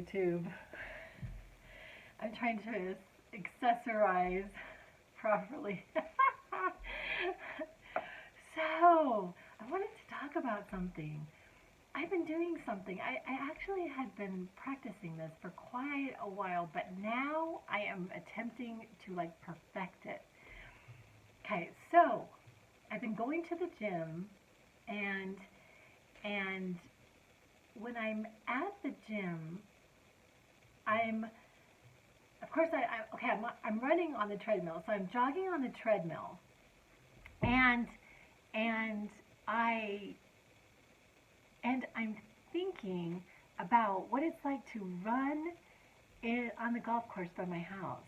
YouTube. I'm trying to accessorize properly. So, I wanted to talk about something. I've been doing something. I actually had been practicing this for quite a while, but now I am attempting to like perfect it. Okay, so I've been going to the gym and and when I'm at the gym, I'm of course okay, I'm running on the treadmill. So I'm jogging on the treadmill and and I I'm thinking about what it's like to run on the golf course by my house.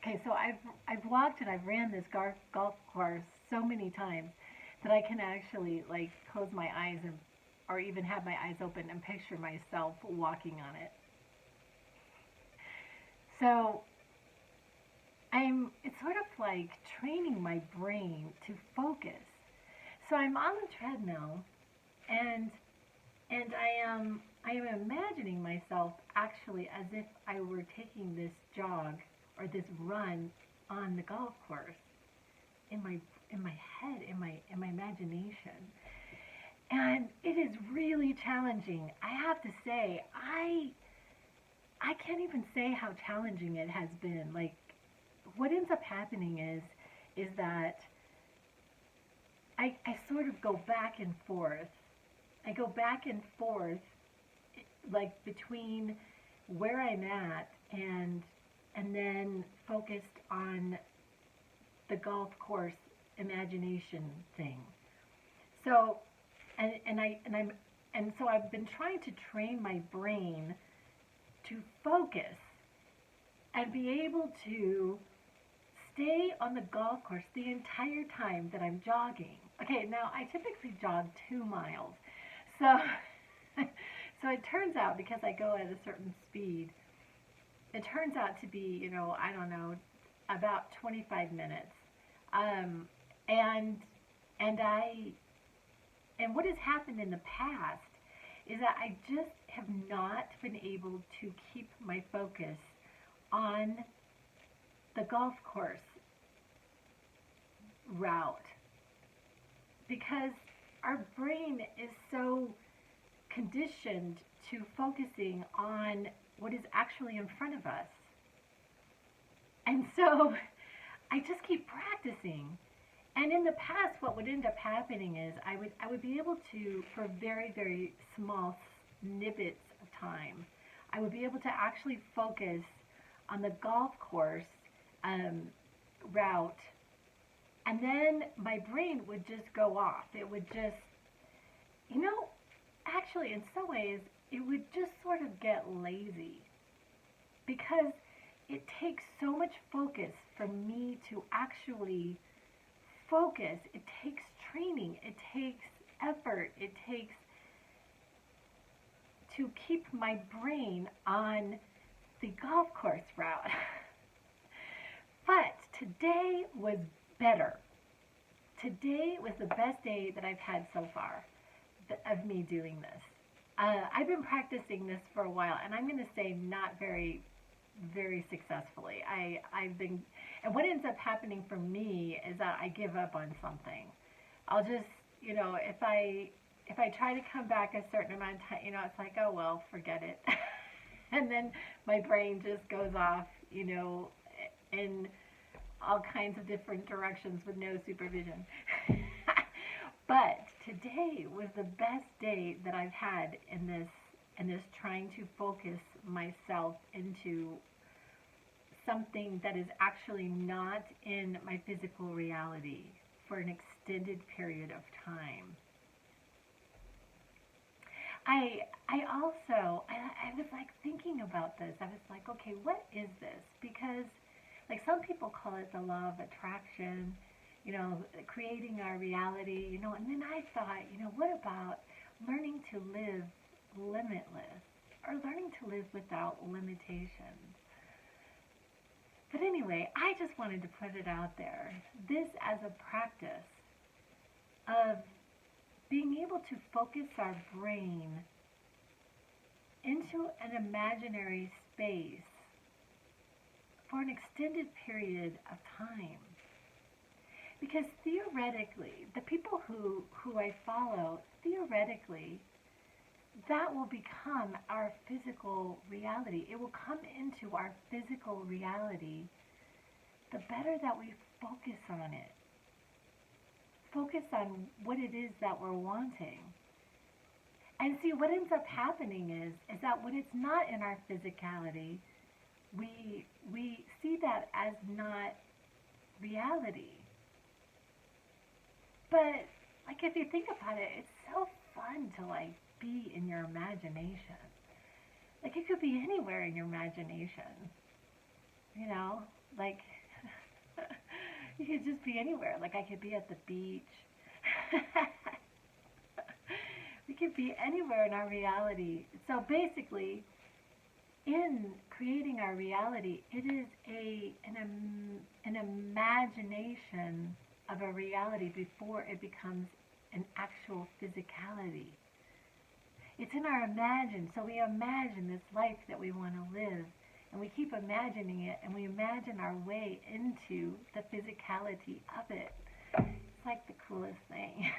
Okay, so I've walked and I've ran this golf course so many times that I can actually like close my eyes and or even have my eyes open and picture myself walking on it. So it's sort of like training my brain to focus. So I'm on the treadmill and I am imagining myself actually as if I were taking this jog or this run on the golf course in my head, in my imagination. And it is really challenging. I have to say, I can't even say how challenging it has been. Like what ends up happening is that I sort of go back and forth. I go back and forth like between where I'm at and then focused on the golf course imagination thing. So and so I've been trying to train my brain to focus and be able to stay on the golf course the entire time that I'm jogging. Okay, now I typically jog 2 miles. So so it turns out because I go at a certain speed, it turns out to be, I don't know, about 25 minutes. Um, and and I and what has happened in the past is that I just have not been able to keep my focus on the golf course route because our brain is so conditioned to focusing on what is actually in front of us. And so I just keep practicing. And in the past, what would end up happening is I would be able to, for very, very small snippets of time, I would be able to actually focus on the golf course route, and then my brain would just go off. It would just, actually in some ways, it would just sort of get lazy because it takes so much focus for me to actually focus. It takes training, it takes effort, it takes to keep my brain on the golf course route. But today was better. Today was the best day that I've had so far of me doing this. I've been practicing this for a while, and I'm going to say not very, very successfully. I've been, and what ends up happening for me is that I give up on something. I'll just, if I try to come back a certain amount of time, it's like, oh well, forget it. And then my brain just goes off, in all kinds of different directions with no supervision. But today was the best day that I've had in this trying to focus myself into something that is actually not in my physical reality for an extended period of time. I was like thinking about this. I was like, okay, what is this? Because like some people call it the law of attraction, creating our reality, and then I thought, what about learning to live limitless or learning to live without limitations? But anyway, I just wanted to put it out there. This as a practice of being able to focus our brain into into an imaginary space for an extended period of time. Because theoretically, the people who I follow, theoretically, that will become our physical reality. It will come into our physical reality the better that we focus on it. Focus on what it is that we're wanting. And see, what ends up happening is that when it's not in our physicality, we see that as not reality. But like if you think about it, it's so fun to like be in your imagination. Like it could be anywhere in your imagination. You know? Like you could just be anywhere. Like I could be at the beach. We could be anywhere in our reality. So basically, in creating our reality, it is an imagination of a reality before it becomes an actual physicality. It's in our imagine. So we imagine this life that we want to live, and we keep imagining it, and we imagine our way into the physicality of it. It's like the coolest thing.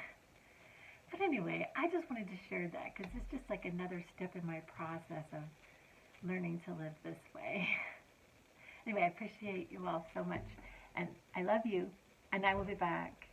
But anyway, I just wanted to share that because it's just like another step in my process of learning to live this way. Anyway, I appreciate you all so much, and I love you, and I will be back.